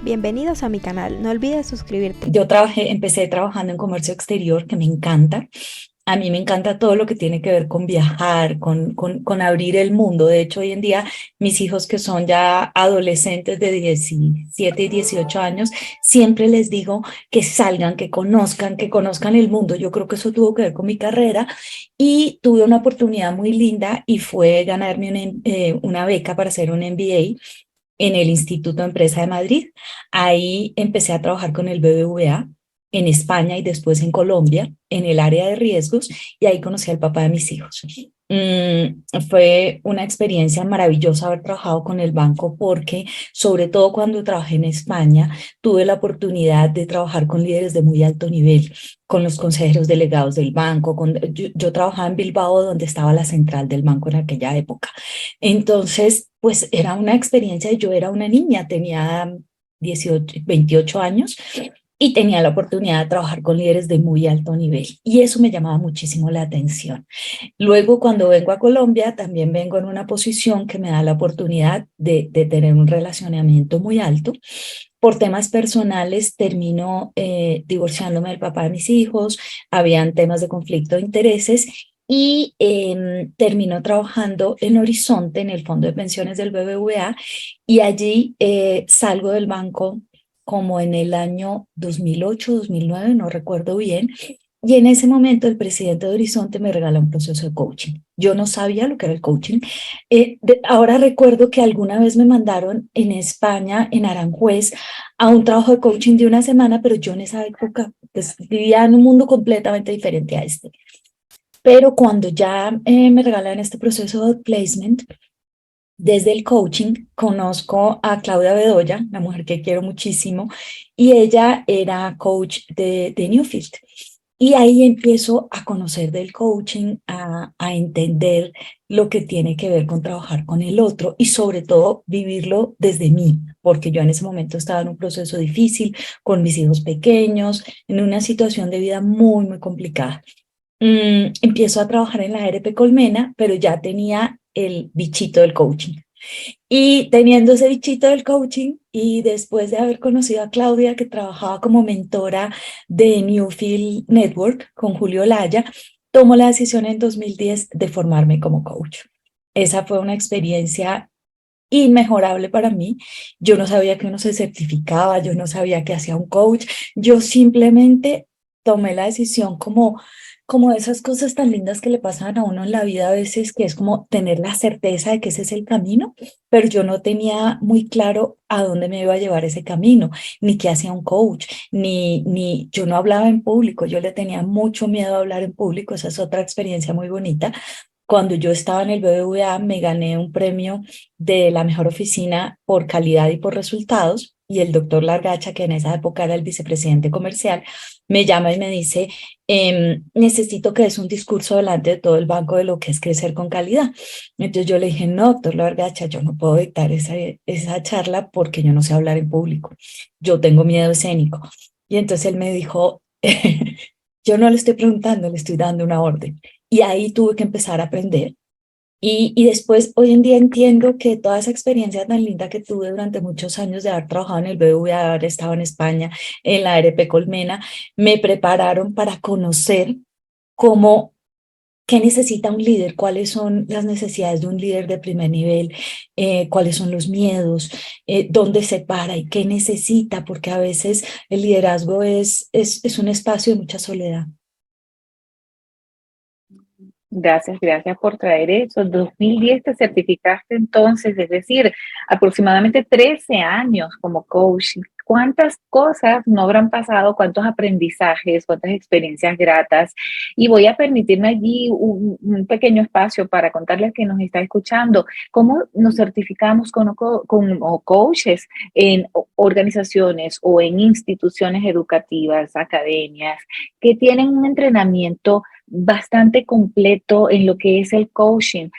Bienvenidos a mi canal, no olvides suscribirte. Empecé trabajando en comercio exterior, que me encanta. A mí me encanta todo lo que tiene que ver con viajar, con abrir el mundo. De hecho, hoy en día, mis hijos que son ya adolescentes de 17 y 18 años, siempre les digo que salgan, que conozcan el mundo. Yo creo que eso tuvo que ver con mi carrera y tuve una oportunidad muy linda y fue ganarme una beca para hacer un MBA en el Instituto de Empresa de Madrid. Ahí empecé a trabajar con el BBVA en España y después en Colombia, en el área de riesgos, y ahí conocí al papá de mis hijos. Fue una experiencia maravillosa haber trabajado con el banco porque, sobre todo cuando trabajé en España, tuve la oportunidad de trabajar con líderes de muy alto nivel, con los consejeros delegados del banco. Yo trabajaba en Bilbao, donde estaba la central del banco en aquella época. Entonces, pues era una experiencia. Yo era una niña, tenía 18, 28 años y tenía la oportunidad de trabajar con líderes de muy alto nivel y eso me llamaba muchísimo la atención. Luego, cuando vengo a Colombia, también vengo en una posición que me da la oportunidad de tener un relacionamiento muy alto. Por temas personales, termino divorciándome del papá de mis hijos, habían temas de conflicto de intereses y termino trabajando en Horizonte, en el Fondo de Pensiones del BBVA, y allí salgo del banco como en el año 2008, 2009, no recuerdo bien, y en ese momento el presidente de Horizonte me regala un proceso de coaching. Yo no sabía lo que era el coaching. Ahora recuerdo que alguna vez me mandaron en España, en Aranjuez, a un trabajo de coaching de una semana, pero yo en esa época pues, vivía en un mundo completamente diferente a este. Pero cuando ya me regalan este proceso de placement, desde el coaching conozco a Claudia Bedoya, la mujer que quiero muchísimo, y ella era coach de Newfield. Y ahí empiezo a conocer del coaching, a entender lo que tiene que ver con trabajar con el otro y sobre todo vivirlo desde mí, porque yo en ese momento estaba en un proceso difícil, con mis hijos pequeños, en una situación de vida muy, muy complicada. Empiezo a trabajar en la ARP Colmena, pero ya tenía el bichito del coaching. Y teniendo ese bichito del coaching y después de haber conocido a Claudia, que trabajaba como mentora de Newfield Network con Julio Laya, tomo la decisión en 2010 de formarme como coach. Esa fue una experiencia inmejorable para mí. Yo no sabía que uno se certificaba, yo no sabía que hacía un coach, yo simplemente tomé la decisión como de esas cosas tan lindas que le pasan a uno en la vida a veces, que es como tener la certeza de que ese es el camino, pero yo no tenía muy claro a dónde me iba a llevar ese camino, ni qué hacía un coach, ni yo no hablaba en público, yo le tenía mucho miedo a hablar en público, esa es otra experiencia muy bonita. Cuando yo estaba en el BBVA me gané un premio de la mejor oficina por calidad y por resultados, y el doctor Largacha, que en esa época era el vicepresidente comercial, me llama y me dice, necesito que des un discurso delante de todo el banco de lo que es crecer con calidad. Entonces yo le dije, no, doctor Largacha, yo no puedo dictar esa charla porque yo no sé hablar en público, yo tengo miedo escénico. Y entonces él me dijo, yo no le estoy preguntando, le estoy dando una orden. Y ahí tuve que empezar a aprender. Y después, hoy en día entiendo que toda esa experiencia tan linda que tuve durante muchos años de haber trabajado en el BBVA, de haber estado en España, en la ARP Colmena, me prepararon para conocer cómo, qué necesita un líder, cuáles son las necesidades de un líder de primer nivel, cuáles son los miedos, dónde se para y qué necesita, porque a veces el liderazgo es un espacio de mucha soledad. Gracias, gracias por traer eso. 2010 te certificaste entonces, es decir, aproximadamente 13 años como coach. ¿Cuántas cosas no habrán pasado? ¿Cuántos aprendizajes? ¿Cuántas experiencias gratas? Y voy a permitirme allí un pequeño espacio para contarles que nos está escuchando cómo nos certificamos como coaches en organizaciones o en instituciones educativas, academias, que tienen un entrenamiento bastante completo en lo que es el coaching.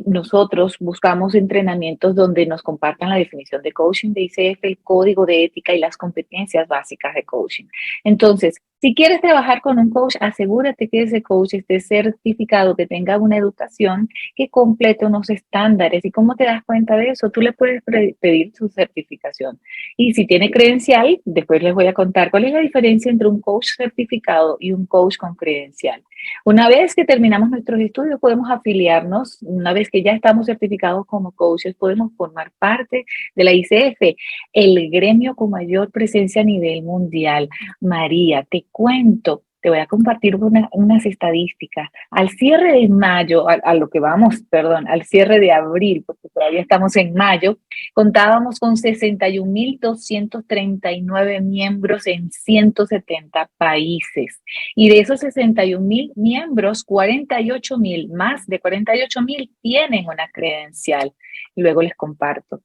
Nosotros buscamos entrenamientos donde nos compartan la definición de coaching de ICF, el código de ética y las competencias básicas de coaching. Entonces, Si quieres trabajar con un coach, asegúrate que ese coach esté certificado, que tenga una educación que complete unos estándares. ¿Y cómo te das cuenta de eso? Tú le puedes pedir su certificación. Y si tiene credencial, después les voy a contar cuál es la diferencia entre un coach certificado y un coach con credencial. Una vez que terminamos nuestros estudios, podemos afiliarnos. Una vez que ya estamos certificados como coaches, podemos formar parte de la ICF, el gremio con mayor presencia a nivel mundial. María, te cuento, te voy a compartir unas estadísticas. Al cierre de mayo, a lo que vamos, perdón, al cierre de abril, porque todavía estamos en mayo, contábamos con 61.239 miembros en 170 países. Y de esos 61.000 miembros, 48.000, más de 48.000 tienen una credencial. Luego les comparto.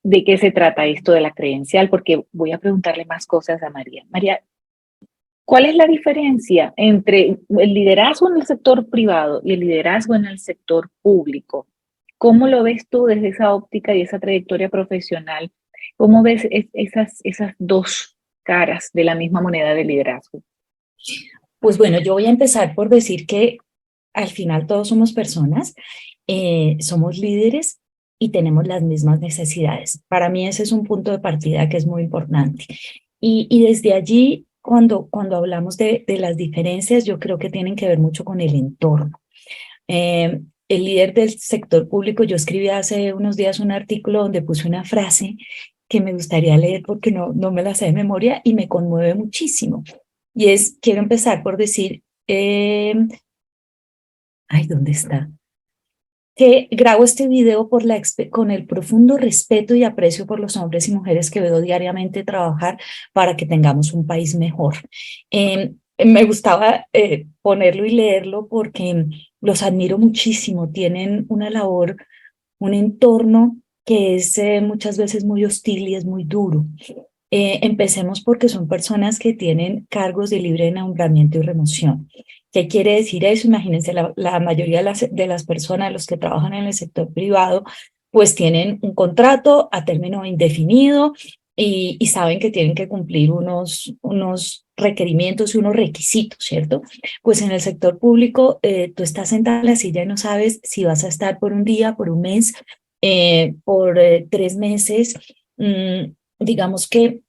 ¿De qué se trata esto de la credencial? Porque voy a preguntarle más cosas a María. María, ¿cuál es la diferencia entre el liderazgo en el sector privado y el liderazgo en el sector público? ¿Cómo lo ves tú desde esa óptica y esa trayectoria profesional? ¿Cómo ves esas dos caras de la misma moneda de liderazgo? Pues bueno, yo voy a empezar por decir que al final todos somos personas, somos líderes y tenemos las mismas necesidades. Para mí ese es un punto de partida que es muy importante. Y desde allí, cuando hablamos de las diferencias, yo creo que tienen que ver mucho con el entorno. El líder del sector público, yo escribí hace unos días un artículo donde puse una frase que me gustaría leer porque no me la sé de memoria y me conmueve muchísimo. Y es, quiero empezar por decir, ¿dónde está? Que grabo este video con el profundo respeto y aprecio por los hombres y mujeres que veo diariamente trabajar para que tengamos un país mejor. Me gustaba ponerlo y leerlo porque los admiro muchísimo. Tienen una labor, un entorno que es muchas veces muy hostil y es muy duro. Empecemos porque son personas que tienen cargos de libre nombramiento y remoción. ¿Qué quiere decir eso? Imagínense, la mayoría de las personas, los que trabajan en el sector privado, pues tienen un contrato a término indefinido y saben que tienen que cumplir unos requerimientos y unos requisitos, ¿cierto? Pues en el sector público, tú estás sentada en la silla y no sabes si vas a estar por un día, por un mes, por 3 meses. Digamos que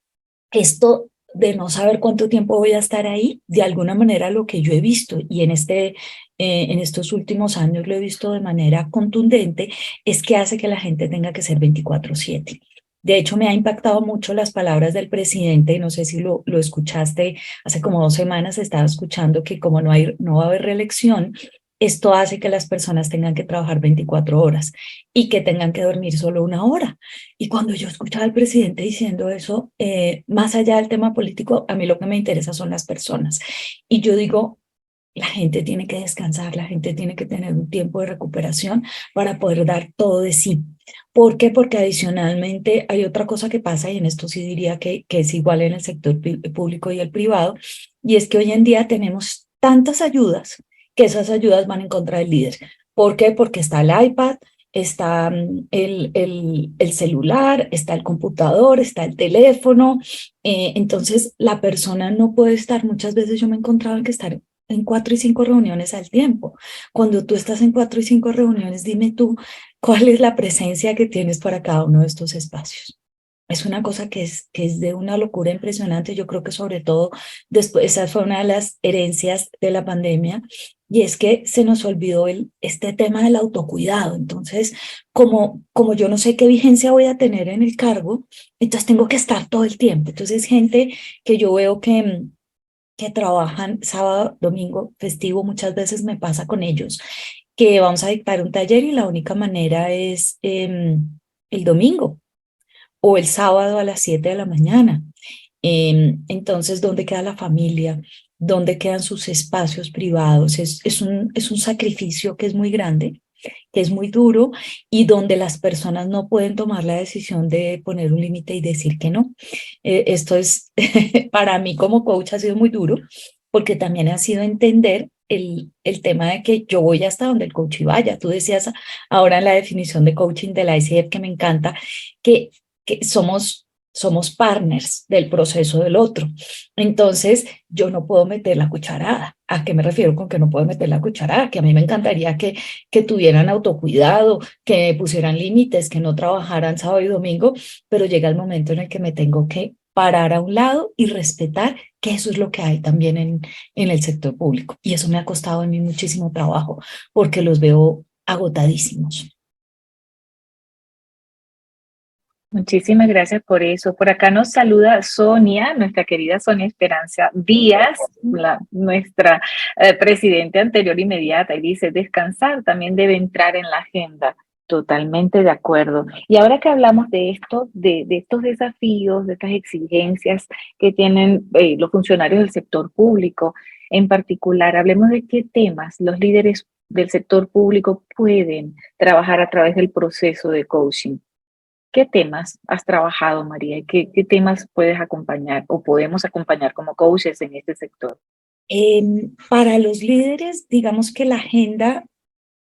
esto de no saber cuánto tiempo voy a estar ahí, de alguna manera lo que yo he visto, y en estos últimos años lo he visto de manera contundente, es que hace que la gente tenga que ser 24/7. De hecho, me ha impactado mucho las palabras del presidente, no sé si lo escuchaste, hace como 2 semanas estaba escuchando que como no va a haber reelección, esto hace que las personas tengan que trabajar 24 horas y que tengan que dormir solo 1 hora. Y cuando yo escuchaba al presidente diciendo eso, más allá del tema político, a mí lo que me interesa son las personas. Y yo digo, la gente tiene que descansar, la gente tiene que tener un tiempo de recuperación para poder dar todo de sí. ¿Por qué? Porque adicionalmente hay otra cosa que pasa, y en esto sí diría que es igual en el sector público y el privado, y es que hoy en día tenemos tantas ayudas que esas ayudas van en contra del líder. ¿Por qué? Porque está el iPad, está el celular, está el computador, está el teléfono. Entonces, la persona no puede estar, muchas veces yo me he encontrado en que estar en 4 y 5 reuniones al tiempo. Cuando tú estás en 4 y 5 reuniones, dime tú, ¿cuál es la presencia que tienes para cada uno de estos espacios? Es una cosa que es de una locura impresionante. Yo creo que sobre todo después, esa fue una de las herencias de la pandemia, y es que se nos olvidó este tema del autocuidado. Entonces, como yo no sé qué vigencia voy a tener en el cargo, entonces tengo que estar todo el tiempo. Entonces, gente que yo veo que trabajan sábado, domingo, festivo, muchas veces me pasa con ellos, que vamos a dictar un taller y la única manera es el domingo o el sábado a las 7 de la mañana. Entonces, ¿dónde queda la familia? ¿Dónde quedan sus espacios privados? Es un sacrificio que es muy grande, que es muy duro, y donde las personas no pueden tomar la decisión de poner un límite y decir que no. Esto es, para mí como coach ha sido muy duro, porque también ha sido entender el tema de que yo voy hasta donde el coach vaya. Tú decías ahora en la definición de coaching de la ICF, que me encanta, que somos somos partners del proceso del otro. Entonces, yo no puedo meter la cucharada. ¿A qué me refiero con que no puedo meter la cucharada? Que a mí me encantaría que tuvieran autocuidado, que pusieran límites, que no trabajaran sábado y domingo, pero llega el momento en el que me tengo que parar a un lado y respetar que eso es lo que hay también en el sector público. Y eso me ha costado a mí muchísimo trabajo porque los veo agotadísimos. Muchísimas gracias por eso. Por acá nos saluda Sonia, nuestra querida Sonia Esperanza Díaz, nuestra presidenta anterior inmediata, y dice, descansar también debe entrar en la agenda. Totalmente de acuerdo. Y ahora que hablamos de esto, de estos desafíos, de estas exigencias que tienen los funcionarios del sector público, en particular, hablemos de qué temas los líderes del sector público pueden trabajar a través del proceso de coaching. ¿Qué temas has trabajado, María? ¿Y qué temas puedes acompañar o podemos acompañar como coaches en este sector? Para los líderes, digamos que la agenda,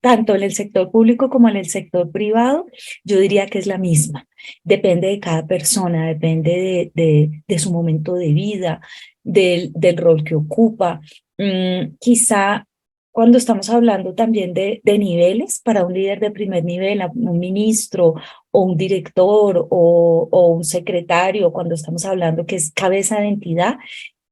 tanto en el sector público como en el sector privado, yo diría que es la misma. Depende de cada persona, depende de su momento de vida, del rol que ocupa. Quizá cuando estamos hablando también de niveles, para un líder de primer nivel, un ministro o un director o un secretario, cuando estamos hablando que es cabeza de entidad,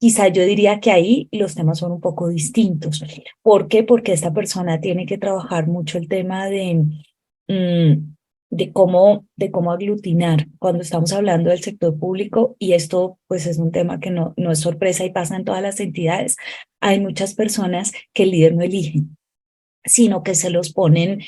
quizá yo diría que ahí los temas son un poco distintos. ¿Por qué? Porque esta persona tiene que trabajar mucho el tema mm, de cómo aglutinar cuando estamos hablando del sector público, y esto pues es un tema que no es sorpresa y pasa en todas las entidades. Hay muchas personas que el líder no elige, sino que se los ponen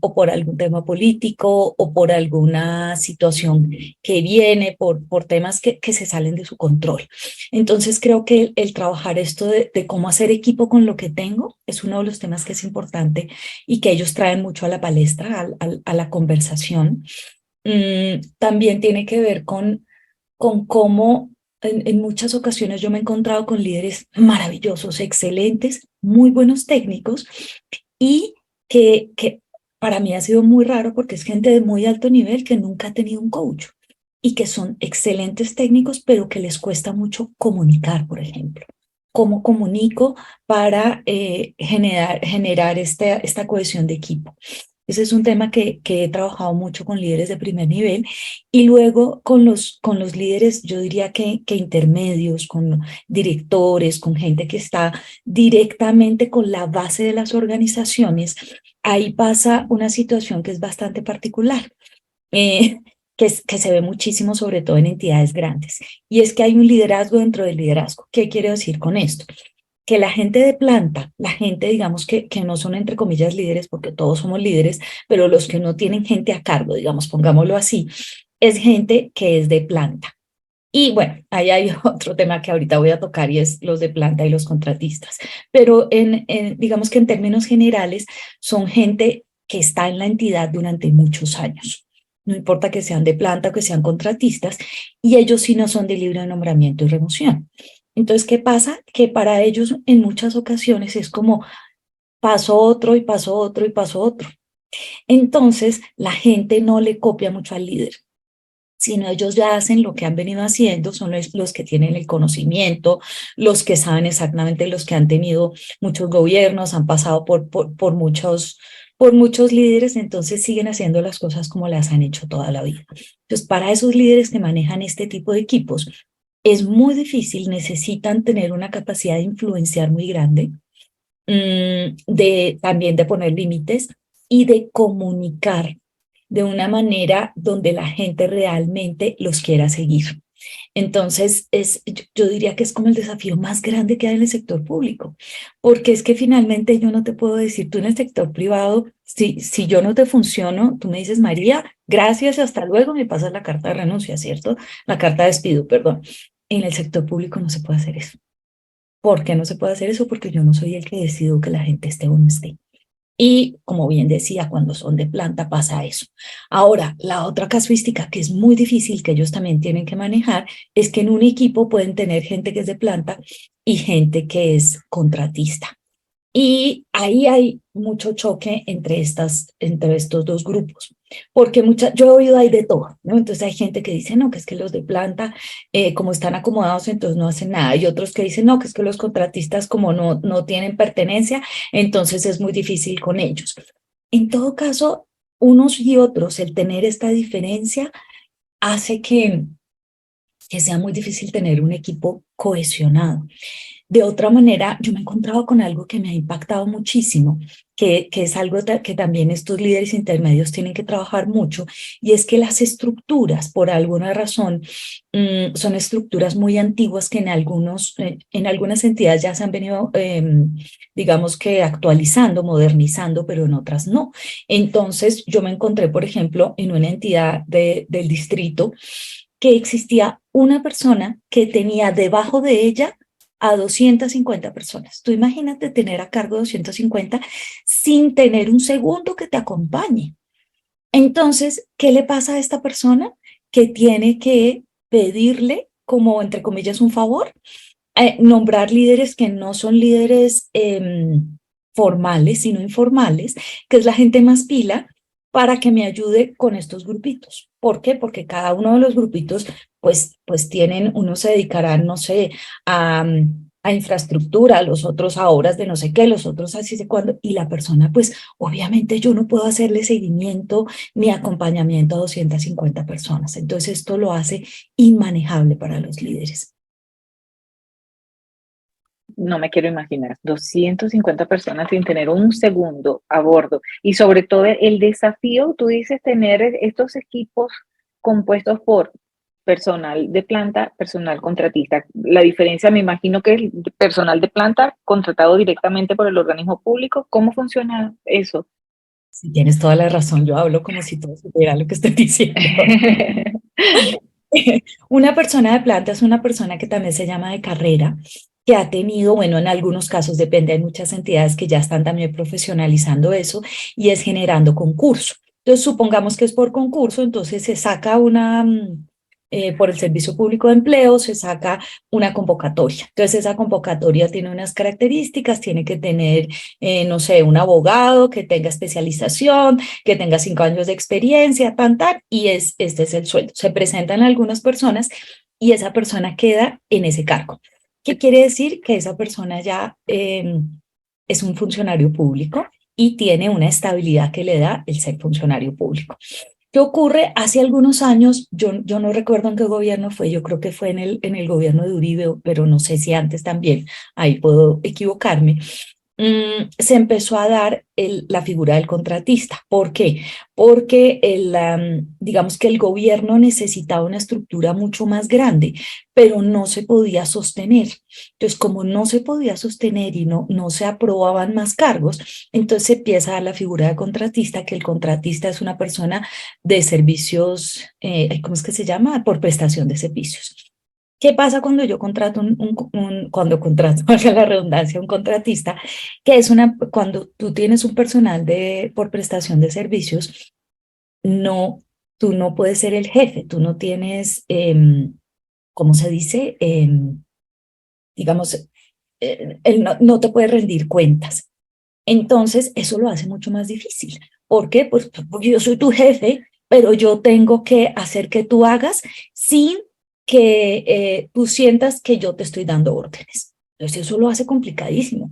o por algún tema político o por alguna situación que viene, por temas que se salen de su control. Entonces creo que el trabajar esto de cómo hacer equipo con lo que tengo es uno de los temas que es importante y que ellos traen mucho a la palestra, a la conversación. También tiene que ver con cómo en muchas ocasiones yo me he encontrado con líderes maravillosos, excelentes, muy buenos técnicos y que para mí ha sido muy raro porque es gente de muy alto nivel que nunca ha tenido un coach y que son excelentes técnicos, pero que les cuesta mucho comunicar, por ejemplo. ¿Cómo comunico para generar esta cohesión de equipo? Ese es un tema que he trabajado mucho con líderes de primer nivel y luego con los líderes, yo diría que intermedios, con directores, con gente que está directamente con la base de las organizaciones. Ahí pasa una situación que es bastante particular, eh, que se ve muchísimo, sobre todo en entidades grandes. Y es que hay un liderazgo dentro del liderazgo. ¿Qué quiero decir con esto? Que la gente de planta, la gente, digamos, que no son entre comillas líderes, porque todos somos líderes, pero los que no tienen gente a cargo, digamos, pongámoslo así, es gente que es de planta. Y bueno, ahí hay otro tema que ahorita voy a tocar y es los de planta y los contratistas. Pero digamos que en términos generales son gente que está en la entidad durante muchos años. No importa que sean de planta o que sean contratistas, y ellos sí no son de libre nombramiento y remoción. Entonces, ¿qué pasa? Que para ellos en muchas ocasiones es como pasó otro y pasó otro y pasó otro. Entonces, la gente no le copia mucho al líder, sino ellos ya hacen lo que han venido haciendo, son los que tienen el conocimiento, los que saben exactamente, los que han tenido muchos gobiernos, han pasado por muchos líderes, entonces siguen haciendo las cosas como las han hecho toda la vida. Entonces, para esos líderes que manejan este tipo de equipos, es muy difícil, necesitan tener una capacidad de influenciar muy grande, también de poner límites y de comunicar de una manera donde la gente realmente los quiera seguir. Entonces, yo diría que es como el desafío más grande que hay en el sector público, porque es que finalmente yo no te puedo decir, tú en el sector privado, si yo no te funciono, tú me dices, María, gracias, hasta luego, me pasas la carta de renuncia, ¿cierto? La carta de despido, perdón. En el sector público no se puede hacer eso. ¿Por qué no se puede hacer eso? Porque yo no soy el que decido que la gente esté o no esté. Y como bien decía, cuando son de planta pasa eso. Ahora, la otra casuística que es muy difícil, que ellos también tienen que manejar, es que en un equipo pueden tener gente que es de planta y gente que es contratista. Y ahí hay mucho choque entre estos dos grupos, porque yo he oído ahí de todo, ¿no? Entonces hay gente que dice, no, que es que los de planta, como están acomodados, entonces no hacen nada, y otros que dicen, no, que es que los contratistas como no tienen pertenencia, entonces es muy difícil con ellos. En todo caso, unos y otros, el tener esta diferencia hace que sea muy difícil tener un equipo cohesionado. De otra manera, yo me he encontrado con algo que me ha impactado muchísimo, que es algo que también estos líderes intermedios tienen que trabajar mucho, y es que las estructuras, por alguna razón, son estructuras muy antiguas que en algunas entidades ya se han venido, digamos que actualizando, modernizando, pero en otras no. Entonces, yo me encontré, por ejemplo, en una entidad del distrito que existía una persona que tenía debajo de ella a 250 personas. Tú imagínate tener a cargo 250 sin tener un segundo que te acompañe. Entonces, ¿qué le pasa a esta persona? Que tiene que pedirle, como entre comillas, un favor, nombrar líderes que no son líderes formales, sino informales, que es la gente más pila, para que me ayude con estos grupitos. ¿Por qué? Porque cada uno de los grupitos, pues tienen, unos se dedicarán, no sé, a infraestructura, los otros a obras de no sé qué, los otros así sé cuándo, y la persona, pues obviamente yo no puedo hacerle seguimiento ni acompañamiento a 250 personas. Entonces esto lo hace inmanejable para los líderes. No me quiero imaginar, 250 personas sin tener un segundo a bordo. Y sobre todo el desafío, tú dices, tener estos equipos compuestos por personal de planta, personal contratista. La diferencia, me imagino que es personal de planta contratado directamente por el organismo público. ¿Cómo funciona eso? Si tienes toda la razón, yo hablo como si todo supiera lo que estoy diciendo. Una persona de planta es una persona que también se llama de carrera, que ha tenido, bueno, en algunos casos depende, hay muchas entidades que ya están también profesionalizando eso y es generando concurso. Entonces, supongamos que es por concurso, entonces se saca por el Servicio Público de Empleo, se saca una convocatoria. Entonces, esa convocatoria tiene unas características, tiene que tener, no sé, un abogado que tenga especialización, que tenga 5 años de experiencia, y este es el sueldo. Se presentan algunas personas y esa persona queda en ese cargo. ¿Qué quiere decir? Que esa persona ya es un funcionario público y tiene una estabilidad que le da el ser funcionario público. ¿Qué ocurre? Hace algunos años, yo no recuerdo en qué gobierno fue, yo creo que fue en el gobierno de Uribe, pero no sé si antes también, ahí puedo equivocarme. Se empezó a dar la figura del contratista. ¿Por qué? Porque digamos que el gobierno necesitaba una estructura mucho más grande, pero no se podía sostener. Entonces, como no se podía sostener y no se aprobaban más cargos, entonces se empieza a dar la figura de contratista, que el contratista es una persona de servicios, ¿cómo es que se llama? Por prestación de servicios. ¿Qué pasa cuando yo contrato cuando contrato, valga la redundancia, un contratista, que es cuando tú tienes un personal por prestación de servicios, no, tú no puedes ser el jefe, tú no tienes, ¿cómo se dice? Digamos, él no te puede rendir cuentas. Entonces, eso lo hace mucho más difícil. ¿Por qué? Pues porque yo soy tu jefe, pero yo tengo que hacer que tú hagas sin que tú sientas que yo te estoy dando órdenes. Entonces, eso lo hace complicadísimo.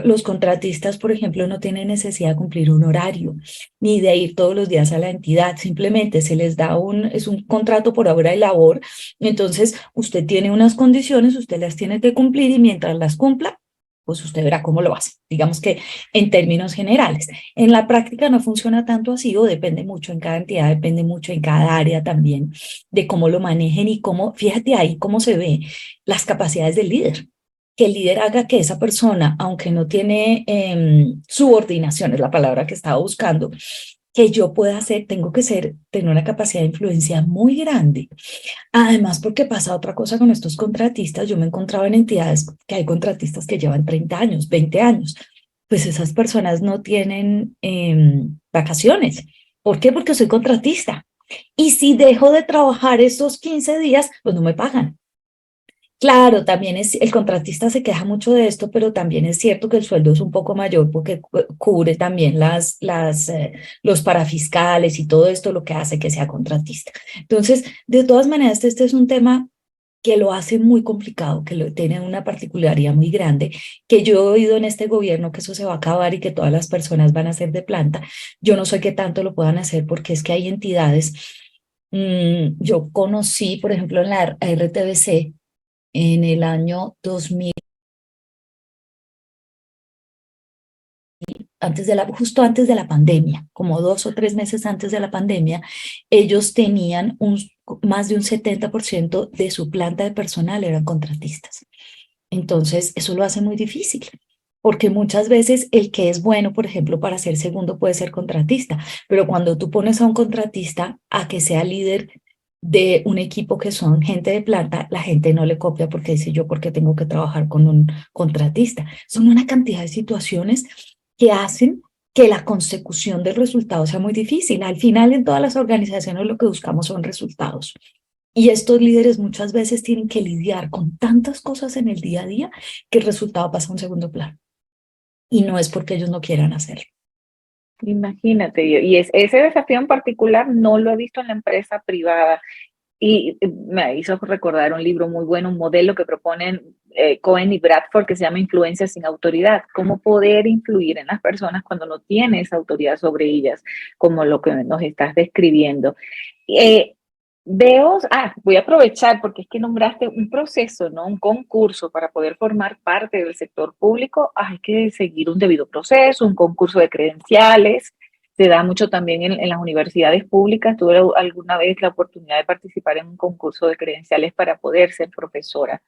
Los contratistas, por ejemplo, no tienen necesidad de cumplir un horario, ni de ir todos los días a la entidad. Simplemente se les da es un contrato por obra y labor. Entonces, usted tiene unas condiciones, usted las tiene que cumplir y mientras las cumpla, pues usted verá cómo lo hace. Digamos que en términos generales. En la práctica no funciona tanto así o depende mucho en cada entidad, depende mucho en cada área también de cómo lo manejen y cómo, fíjate ahí cómo se ve las capacidades del líder. Que el líder haga que esa persona, aunque no tiene subordinación, es la palabra que estaba buscando, que yo pueda hacer, tener una capacidad de influencia muy grande. Además, porque pasa otra cosa con estos contratistas, yo me he encontrado en entidades que hay contratistas que llevan 30 años, 20 años, pues esas personas no tienen vacaciones. ¿Por qué? Porque soy contratista. Y si dejo de trabajar esos 15 días, pues no me pagan. Claro, también el contratista se queja mucho de esto, pero también es cierto que el sueldo es un poco mayor porque cubre también los parafiscales y todo esto, lo que hace que sea contratista. Entonces, de todas maneras, este es un tema que lo hace muy complicado, que tiene una particularidad muy grande, que yo he oído en este gobierno que eso se va a acabar y que todas las personas van a ser de planta. Yo no sé qué tanto lo puedan hacer porque es que hay entidades. Yo conocí, por ejemplo, en la RTBC en el año 2000, justo antes de la pandemia, como 2 o 3 meses antes de la pandemia, ellos tenían más de un 70% de su planta de personal eran contratistas. Entonces, eso lo hace muy difícil, porque muchas veces el que es bueno, por ejemplo, para ser segundo puede ser contratista, pero cuando tú pones a un contratista a que sea líder de un equipo que son gente de planta, la gente no le copia porque dice yo, ¿por qué tengo que trabajar con un contratista? Son una cantidad de situaciones que hacen que la consecución del resultado sea muy difícil. Al final, en todas las organizaciones lo que buscamos son resultados. Y estos líderes muchas veces tienen que lidiar con tantas cosas en el día a día que el resultado pasa a un segundo plano. Y no es porque ellos no quieran hacerlo. Imagínate, ese desafío en particular no lo he visto en la empresa privada. Y me hizo recordar un libro muy bueno, un modelo que proponen Cohen y Bradford que se llama Influencia sin autoridad. Cómo poder influir en las personas cuando no tienes autoridad sobre ellas, como lo que nos estás describiendo. Eh, voy a aprovechar porque es que nombraste un proceso, ¿no? Un concurso para poder formar parte del sector público. Hay que seguir un debido proceso, un concurso de credenciales. Se da mucho también en las universidades públicas. Tuve alguna vez la oportunidad de participar en un concurso de credenciales para poder ser profesora.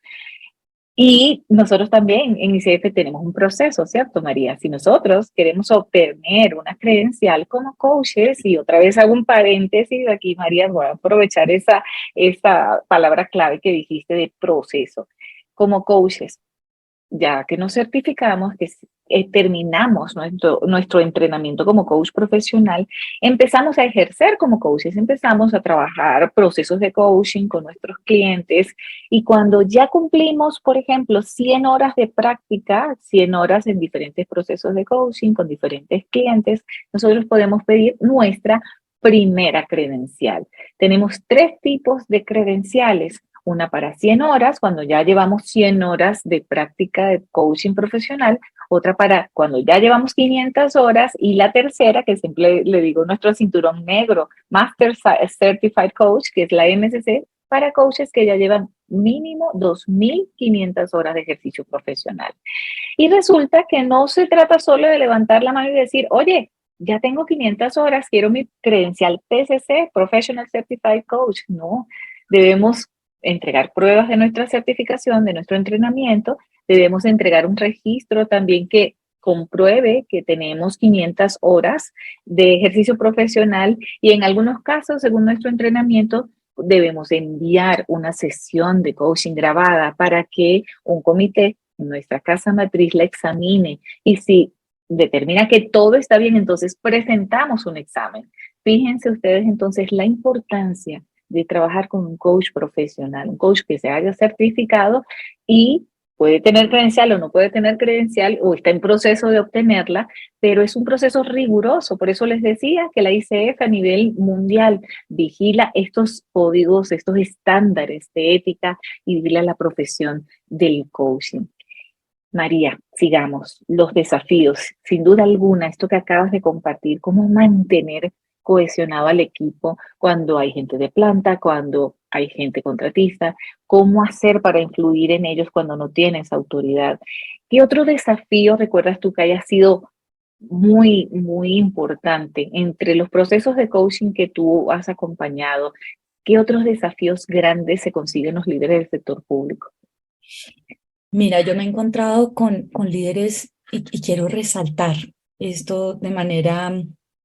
Y nosotros también en ICF tenemos un proceso, ¿cierto, María? Si nosotros queremos obtener una credencial como coaches, y otra vez hago un paréntesis aquí, María, voy a aprovechar esa palabra clave que dijiste de proceso. Como coaches, ya que nos certificamos, que terminamos nuestro entrenamiento como coach profesional, empezamos a ejercer como coaches, empezamos a trabajar procesos de coaching con nuestros clientes y cuando ya cumplimos, por ejemplo, 100 horas de práctica, 100 horas en diferentes procesos de coaching con diferentes clientes, nosotros podemos pedir nuestra primera credencial. Tenemos 3 tipos de credenciales: una para 100 horas, cuando ya llevamos 100 horas de práctica de coaching profesional, otra para cuando ya llevamos 500 horas y la tercera, que siempre le digo nuestro cinturón negro, Master Certified Coach, que es la MCC, para coaches que ya llevan mínimo 2.500 horas de ejercicio profesional. Y resulta que no se trata solo de levantar la mano y decir, oye, ya tengo 500 horas, quiero mi credencial PCC, Professional Certified Coach. No, debemos entregar pruebas de nuestra certificación, de nuestro entrenamiento, debemos entregar un registro también que compruebe que tenemos 500 horas de ejercicio profesional y en algunos casos, según nuestro entrenamiento, debemos enviar una sesión de coaching grabada para que un comité en nuestra casa matriz la examine y si determina que todo está bien, entonces presentamos un examen. Fíjense ustedes entonces la importancia de trabajar con un coach profesional, un coach que se haya certificado y puede tener credencial o no puede tener credencial o está en proceso de obtenerla, pero es un proceso riguroso. Por eso les decía que la ICF a nivel mundial vigila estos códigos, estos estándares de ética y vigila la profesión del coaching. María, sigamos, los desafíos. Sin duda alguna, esto que acabas de compartir, cómo mantener cohesionado al equipo cuando hay gente de planta, cuando hay gente contratista, cómo hacer para influir en ellos cuando no tienes autoridad. ¿Qué otro desafío recuerdas tú que haya sido muy, muy importante entre los procesos de coaching que tú has acompañado? ¿Qué otros desafíos grandes se consiguen los líderes del sector público? Mira, yo me he encontrado con líderes y quiero resaltar esto de manera,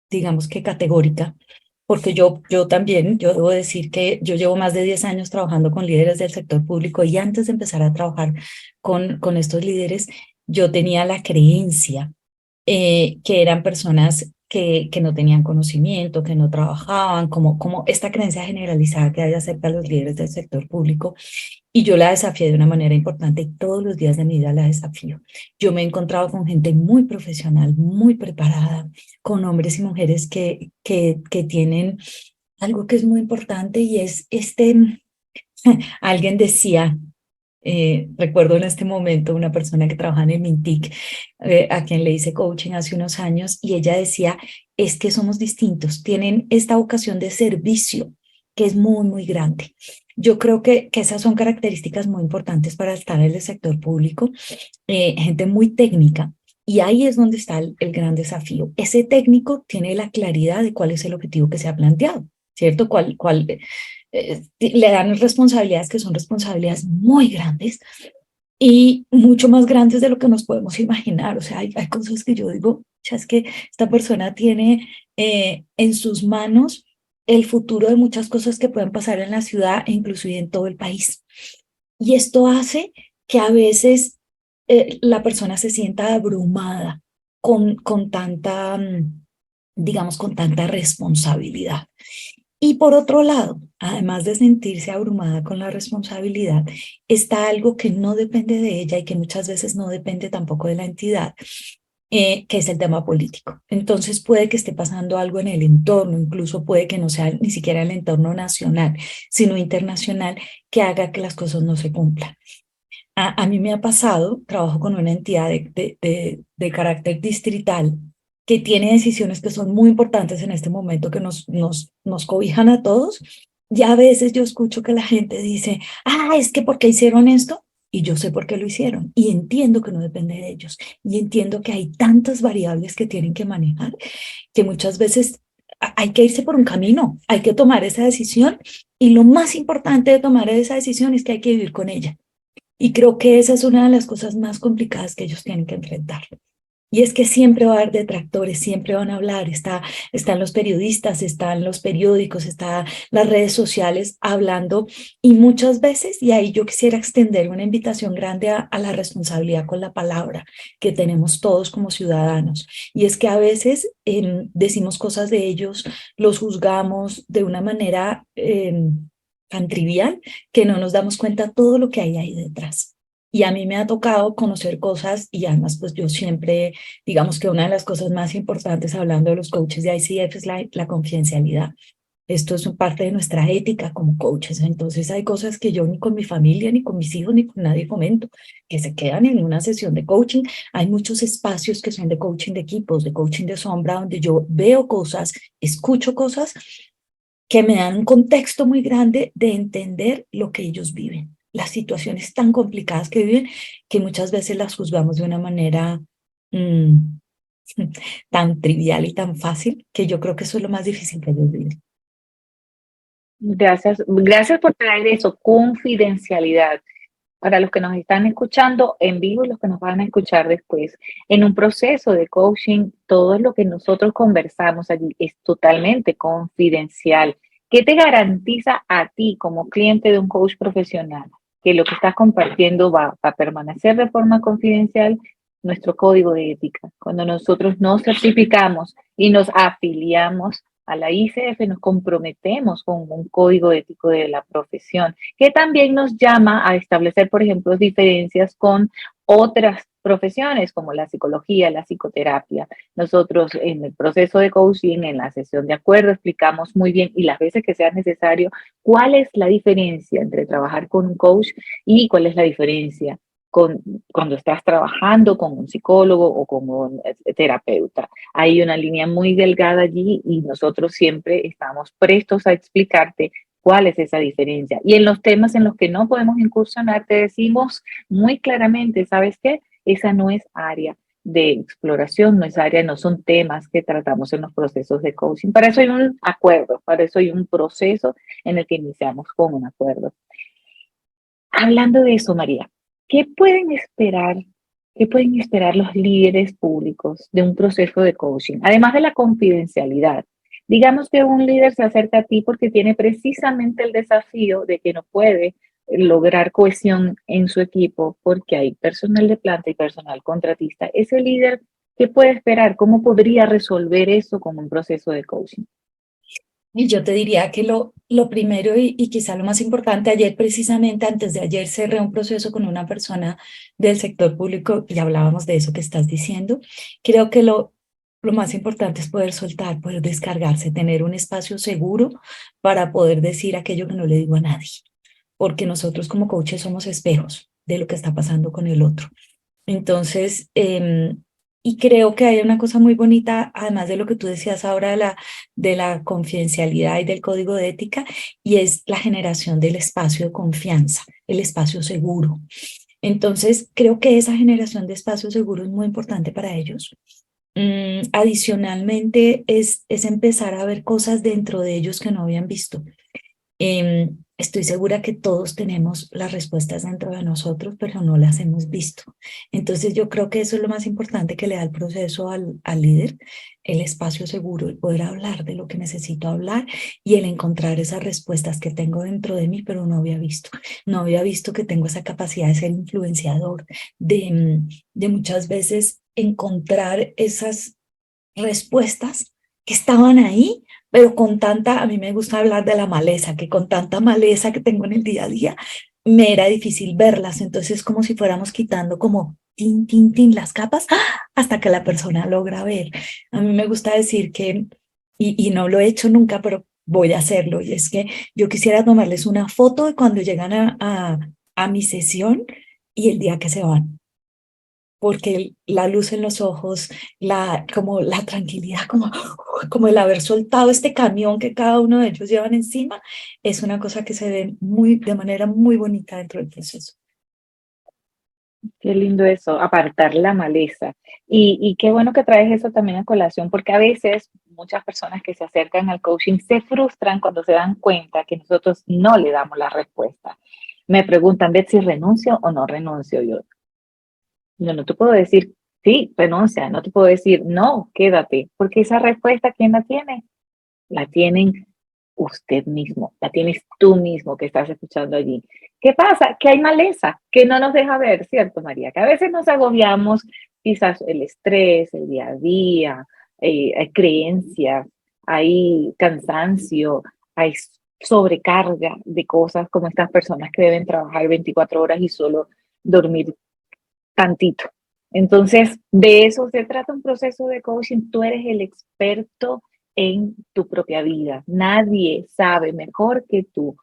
digamos que categórica, porque yo también, yo debo decir que yo llevo más de 10 años trabajando con líderes del sector público y antes de empezar a trabajar con estos líderes, yo tenía la creencia que eran personas que no tenían conocimiento, que no trabajaban, como esta creencia generalizada que hay acerca de los líderes del sector público. Y yo la desafié de una manera importante y todos los días de mi vida la desafío. Yo me he encontrado con gente muy profesional, muy preparada, con hombres y mujeres que tienen algo que es muy importante y es alguien decía, recuerdo en este momento una persona que trabaja en el Mintic, a quien le hice coaching hace unos años, y ella decía, es que somos distintos, tienen esta vocación de servicio que es muy, muy grande. Yo creo que esas son características muy importantes para estar en el sector público, gente muy técnica, y ahí es donde está el gran desafío. Ese técnico tiene la claridad de cuál es el objetivo que se ha planteado, ¿cierto? Le dan responsabilidades que son responsabilidades muy grandes y mucho más grandes de lo que nos podemos imaginar. O sea, hay cosas que yo digo, ya es que esta persona tiene en sus manos el futuro de muchas cosas que pueden pasar en la ciudad e inclusive en todo el país. Y esto hace que a veces la persona se sienta abrumada con tanta, digamos, con tanta responsabilidad. Y por otro lado, además de sentirse abrumada con la responsabilidad, está algo que no depende de ella y que muchas veces no depende tampoco de la entidad, que es el tema político. Entonces puede que esté pasando algo en el entorno, incluso puede que no sea ni siquiera el entorno nacional, sino internacional, que haga que las cosas no se cumplan. A mí me ha pasado, trabajo con una entidad de carácter distrital que tiene decisiones que son muy importantes en este momento, que nos cobijan a todos. Y a veces yo escucho que la gente dice, es que ¿por qué hicieron esto? Y yo sé por qué lo hicieron. Y entiendo que no depende de ellos. Y entiendo que hay tantas variables que tienen que manejar que muchas veces hay que irse por un camino, hay que tomar esa decisión. Y lo más importante de tomar esa decisión es que hay que vivir con ella. Y creo que esa es una de las cosas más complicadas que ellos tienen que enfrentar. Y es que siempre va a haber detractores, siempre van a hablar, están los periodistas, están los periódicos, están las redes sociales hablando y muchas veces, y ahí yo quisiera extender una invitación grande a la responsabilidad con la palabra que tenemos todos como ciudadanos. Y es que a veces decimos cosas de ellos, los juzgamos de una manera tan trivial que no nos damos cuenta todo lo que hay ahí detrás. Y a mí me ha tocado conocer cosas y además pues yo siempre, digamos que una de las cosas más importantes hablando de los coaches de ICF es la confidencialidad. Esto es parte de nuestra ética como coaches. Entonces hay cosas que yo ni con mi familia, ni con mis hijos, ni con nadie comento, que se quedan en una sesión de coaching. Hay muchos espacios que son de coaching de equipos, de coaching de sombra, donde yo veo cosas, escucho cosas que me dan un contexto muy grande de entender lo que ellos viven, las situaciones tan complicadas que viven, que muchas veces las juzgamos de una manera mm, tan trivial y tan fácil, que yo creo que eso es lo más difícil que ellos viven. Gracias por traer eso, confidencialidad. Para los que nos están escuchando en vivo y los que nos van a escuchar después, en un proceso de coaching, todo lo que nosotros conversamos allí es totalmente confidencial. ¿Qué te garantiza a ti como cliente de un coach profesional? Que lo que estás compartiendo va a permanecer de forma confidencial. Nuestro código de ética. Cuando nosotros nos certificamos y nos afiliamos a la ICF, nos comprometemos con un código ético de la profesión, que también nos llama a establecer, por ejemplo, diferencias con otras profesiones como la psicología, la psicoterapia. Nosotros en el proceso de coaching, en la sesión de acuerdo, explicamos muy bien y las veces que sea necesario cuál es la diferencia entre trabajar con un coach y cuál es la diferencia cuando estás trabajando con un psicólogo o con un terapeuta. Hay una línea muy delgada allí y nosotros siempre estamos prestos a explicarte cuál es esa diferencia. Y en los temas en los que no podemos incursionar, te decimos muy claramente, ¿sabes qué? Esa no es área de exploración, no son temas que tratamos en los procesos de coaching. Para eso hay un acuerdo, para eso hay un proceso en el que iniciamos con un acuerdo. Hablando de eso, María, ¿qué pueden esperar? ¿Qué pueden esperar los líderes públicos de un proceso de coaching? Además de la confidencialidad. Digamos que un líder se acerca a ti porque tiene precisamente el desafío de que no puede lograr cohesión en su equipo porque hay personal de planta y personal contratista. Ese líder, ¿Qué puede esperar? ¿Cómo podría resolver eso con un proceso de coaching? Y yo te diría que lo primero y quizá lo más importante, ayer precisamente, antes de ayer, cerré un proceso con una persona del sector público y hablábamos de eso que estás diciendo. Creo que lo más importante es poder soltar, poder descargarse, tener un espacio seguro para poder decir aquello que no le digo a nadie, porque nosotros como coaches somos espejos de lo que está pasando con el otro. Entonces, y creo que hay una cosa muy bonita, además de lo que tú decías ahora de la confidencialidad y del código de ética, y es la generación del espacio de confianza, el espacio seguro. Entonces, creo que esa generación de espacio seguro es muy importante para ellos. Adicionalmente, es empezar a ver cosas dentro de ellos que no habían visto. Estoy segura que todos tenemos las respuestas dentro de nosotros, pero no las hemos visto. Entonces yo creo que eso es lo más importante que le da el proceso al líder, el espacio seguro, el poder hablar de lo que necesito hablar y el encontrar esas respuestas que tengo dentro de mí, pero no había visto. No había visto que tengo esa capacidad de ser influenciador, de muchas veces encontrar esas respuestas que estaban ahí, pero con tanta, a mí me gusta hablar de la maleza, que con tanta maleza que tengo en el día a día, me era difícil verlas. Entonces es como si fuéramos quitando como tin, tin, tin las capas hasta que la persona logra ver. A mí me gusta decir que, y no lo he hecho nunca, pero voy a hacerlo, y es que yo quisiera tomarles una foto de cuando llegan a mi sesión y el día que se van, porque la luz en los ojos, como la tranquilidad, como el haber soltado este camión que cada uno de ellos llevan encima, es una cosa que se ve de manera muy bonita dentro del proceso. Qué lindo eso, apartar la maleza. Y qué bueno que traes eso también a colación, porque a veces muchas personas que se acercan al coaching se frustran cuando se dan cuenta que nosotros no le damos la respuesta. Me preguntan, Betsy, ¿renuncio o no renuncio? Yo no te puedo decir, sí, renuncia, no te puedo decir, no, quédate, porque esa respuesta, ¿quién la tiene? La tienen usted mismo, la tienes tú mismo que estás escuchando allí. ¿Qué pasa? Que hay maleza que no nos deja ver, ¿cierto, María? Que a veces nos agobiamos, quizás el estrés, el día a día, hay creencias, hay cansancio, hay sobrecarga de cosas como estas personas que deben trabajar 24 horas y solo dormir tantito. Entonces, de eso se trata un proceso de coaching. Tú eres el experto en tu propia vida. Nadie sabe mejor que tú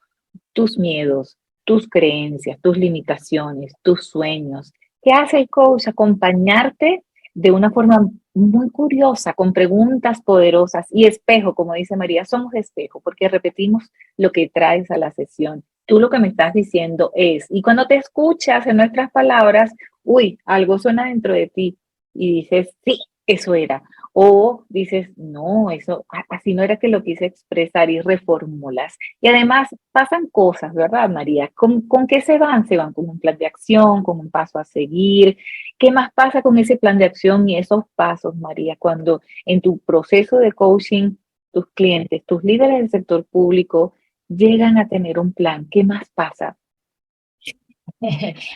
tus miedos, tus creencias, tus limitaciones, tus sueños. ¿Qué hace el coach? Acompañarte de una forma muy curiosa, con preguntas poderosas y espejo, como dice María, somos espejo porque repetimos lo que traes a la sesión. Tú lo que me estás diciendo es, y cuando te escuchas en nuestras palabras, uy, algo suena dentro de ti y dices, sí, eso era. O dices, no, eso así no era que lo quise expresar y reformulas. Y además pasan cosas, ¿verdad, María? ¿Con qué se van? Se van con un plan de acción, con un paso a seguir. ¿Qué más pasa con ese plan de acción y esos pasos, María, cuando en tu proceso de coaching tus clientes, tus líderes del sector público llegan a tener un plan? ¿Qué más pasa?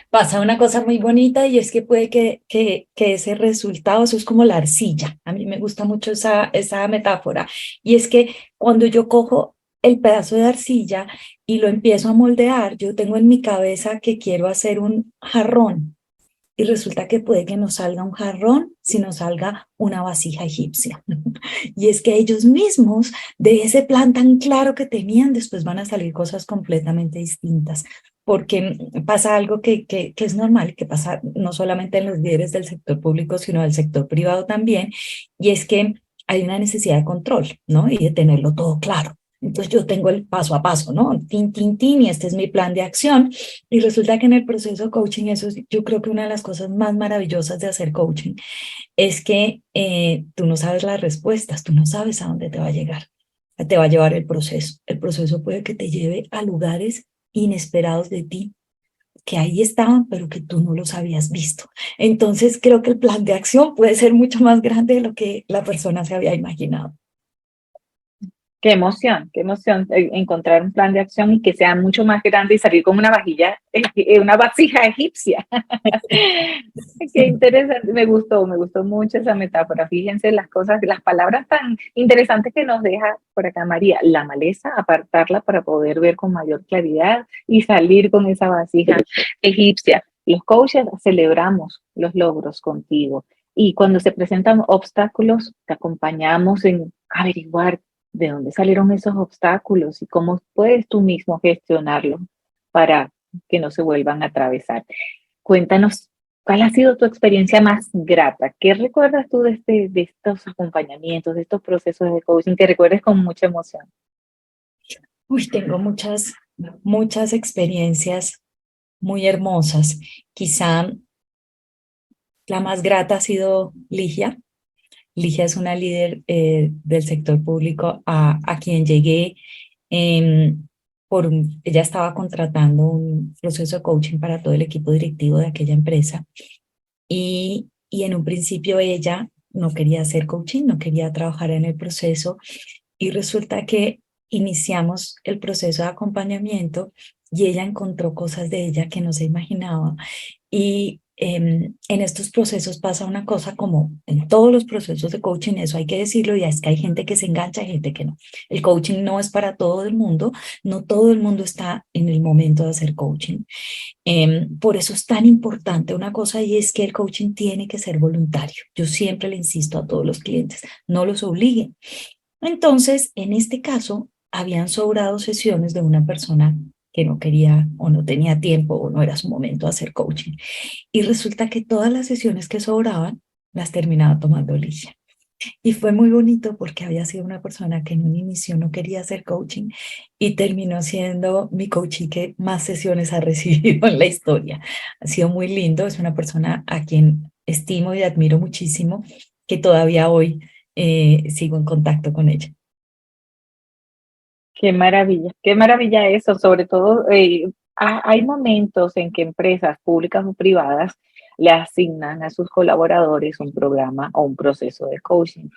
Pasa una cosa muy bonita y es que puede que ese resultado, eso es como la arcilla. A mí me gusta mucho esa metáfora. Y es que cuando yo cojo el pedazo de arcilla y lo empiezo a moldear, yo tengo en mi cabeza que quiero hacer un jarrón. Y resulta que puede que no salga un jarrón, sino salga una vasija egipcia. Y es que ellos mismos, de ese plan tan claro que tenían, después van a salir cosas completamente distintas. Porque pasa algo que es normal, que pasa no solamente en los líderes del sector público, sino del sector privado también, y es que hay una necesidad de control, ¿no? Y de tenerlo todo claro. Entonces yo tengo el paso a paso, ¿no? Tin, tin, tin, y este es mi plan de acción. Y resulta que en el proceso de coaching, eso es, yo creo que una de las cosas más maravillosas de hacer coaching es que tú no sabes las respuestas, tú no sabes a dónde te va a llegar, te va a llevar el proceso. El proceso puede que te lleve a lugares inesperados de ti, que ahí estaban, pero que tú no los habías visto. Entonces creo que el plan de acción puede ser mucho más grande de lo que la persona se había imaginado. qué emoción encontrar un plan de acción y que sea mucho más grande y salir con una vajilla, una vasija egipcia. Qué interesante, me gustó mucho esa metáfora. Fíjense las cosas, las palabras tan interesantes que nos deja por acá María. La maleza, apartarla para poder ver con mayor claridad y salir con esa vasija egipcia. Los coaches celebramos los logros contigo y cuando se presentan obstáculos, te acompañamos en averiguar de dónde salieron esos obstáculos y cómo puedes tú mismo gestionarlos para que no se vuelvan a atravesar. Cuéntanos, ¿cuál ha sido tu experiencia más grata? ¿Qué recuerdas tú de estos acompañamientos, de estos procesos de coaching que recuerdes con mucha emoción? Uy, tengo muchas experiencias muy hermosas. Quizá la más grata ha sido Ligia. Ligia es una líder del sector público a quien llegué ella estaba contratando un proceso de coaching para todo el equipo directivo de aquella empresa y en un principio ella no quería hacer coaching, no quería trabajar en el proceso y resulta que iniciamos el proceso de acompañamiento y ella encontró cosas de ella que no se imaginaba y en estos procesos pasa una cosa como en todos los procesos de coaching, eso hay que decirlo, y es que hay gente que se engancha y gente que no. El coaching no es para todo el mundo, no todo el mundo está en el momento de hacer coaching. Por eso es tan importante una cosa y es que el coaching tiene que ser voluntario. Yo siempre le insisto a todos los clientes, no los obliguen. Entonces, en este caso, habían sobrado sesiones de una persona que no quería o no tenía tiempo o no era su momento de hacer coaching. Y resulta que todas las sesiones que sobraban las terminaba tomando Ligia. Y fue muy bonito porque había sido una persona que en un inicio no quería hacer coaching y terminó siendo mi coachee que más sesiones ha recibido en la historia. Ha sido muy lindo, es una persona a quien estimo y admiro muchísimo, que todavía hoy sigo en contacto con ella. Qué maravilla eso, sobre todo hay momentos en que empresas públicas o privadas le asignan a sus colaboradores un programa o un proceso de coaching.